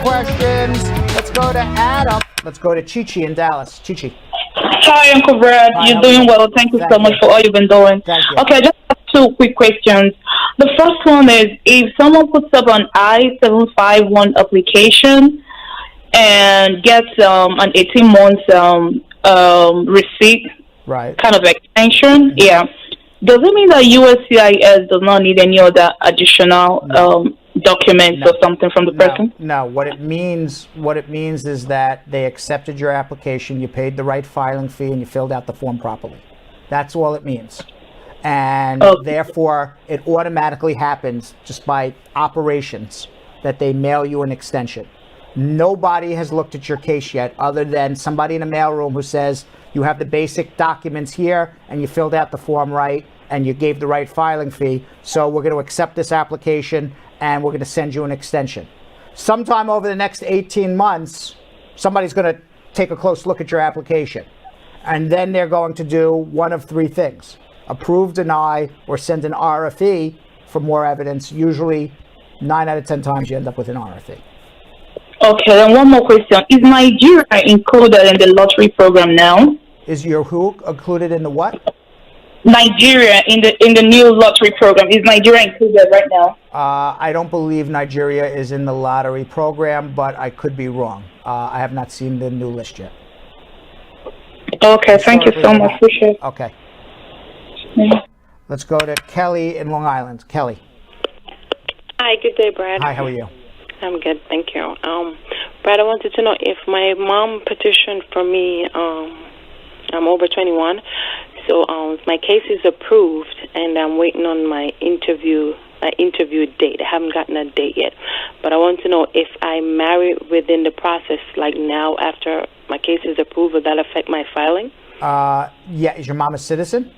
questions. Let's go to Adam. Let's go to Chichi in Dallas. Chichi. Hi, Uncle Brad. Hi, You're doing well. Thank you so much for all you've been doing. Thank you. Okay, I just have two quick questions. The first one is, if someone puts up an I-751 application and gets an 18 months receipt, right, kind of extension, yeah, does it mean that USCIS does not need any other additional documents or something from the person? No. What it means is that they accepted your application, you paid the right filing fee, and you filled out the form properly. That's all it means. And therefore, it automatically happens just by operations that they mail you an extension. Nobody has looked at your case yet other than somebody in a mailroom who says you have the basic documents here and you filled out the form right and you gave the right filing fee, so we're going to accept this application and we're going to send you an extension. Sometime over the next 18 months, somebody's going to take a close look at your application. And then they're going to do one of three things: approve, deny, or send an RFE for more evidence. Usually 9 out of 10 times you end up with an RFE. Okay, then one more question. Is Nigeria included in the lottery program now? Is your who included in the what? Nigeria in the new lottery program. Is Nigeria included right now? I don't believe Nigeria is in the lottery program, but I could be wrong. I have not seen the new list yet. Okay, thank you so much. Appreciate it. Okay. Yeah. Let's go to Kelly in Long Island. Kelly. Hi, good day, Brad. Hi, how are you? I'm good, thank you. Brad, I wanted to know if my mom petitioned for me. I'm over 21, so my case is approved, and I'm waiting on my interview date. I haven't gotten a date yet, but I want to know if I marry within the process, like now after my case is approved, will that affect my filing? Yeah. Is your mom a citizen?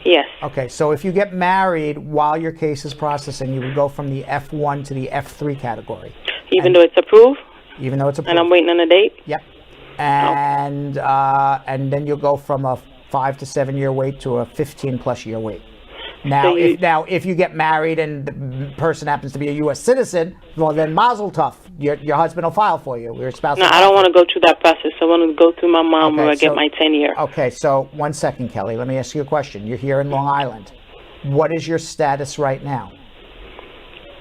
Yes. Okay, so if you get married while your case is processing, you would go from the F1 to the F3 category. Even though it's approved? Even though it's approved. And I'm waiting on a date? Yep. And then you'll go from a 5 to 7 year wait to a 15+ year wait. Now, if you get married and the person happens to be a U.S. citizen, well, then mazel tov. Your husband will file for you. Your spouse. No, I don't want to go through that process. I want to go through my mom where I get my 10-year. Okay, so 1 second, Kelly. Let me ask you a question. You're here in Long Island. What is your status right now?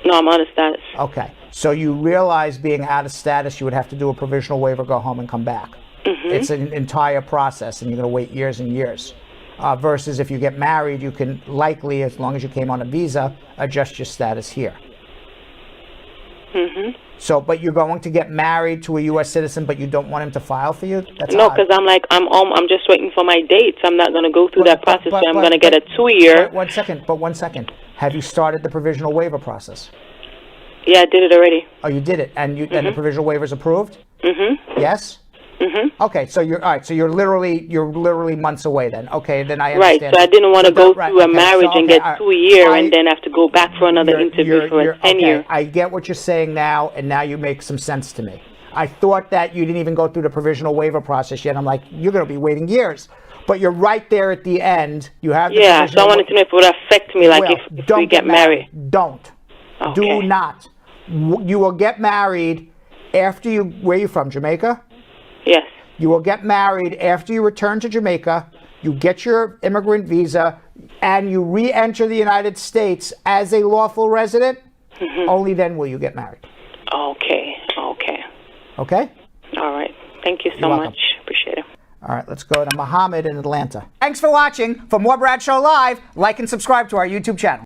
No, I'm out of status. Okay, so you realize being out of status, you would have to do a provisional waiver, go home, and come back. Mm-hmm. It's an entire process, and you're going to wait years and years. Versus if you get married, you can likely, as long as you came on a visa, adjust your status here. Mm-hmm. So, but you're going to get married to a U.S. citizen, but you don't want him to file for you? That's no, because I'm just waiting for my dates. I'm not going to go through that process. So I'm going to get a 2-year. 1 second, but 1 second. Have you started the provisional waiver process? Yeah, I did it already. Oh, you did it, and and the provisional waiver is approved? Mm-hmm. Yes. Mm-hmm. Okay, so you're all right. So you're literally months away then. Okay, then I understand. Right. So I didn't want to go through a marriage and get 2 years and then have to go back for another interview for a 10-year. I get what you're saying now, and now you make some sense to me. I thought that you didn't even go through the provisional waiver process yet. I'm like, you're going to be waiting years, but you're right there at the end. You have the so I wanted to know if it would affect me, like if we get married. Don't. Okay. Do not. You will get married after you. Where are you from? Jamaica? Yes. You will get married after you return to Jamaica, you get your immigrant visa, and you re-enter the United States as a lawful resident. Mm-hmm. Only then will you get married. Okay. Okay? All right. Thank you so much. Appreciate it. All right, let's go to Mohammed in Atlanta. Thanks for watching. For more Brad Show Live, like and subscribe to our YouTube channel.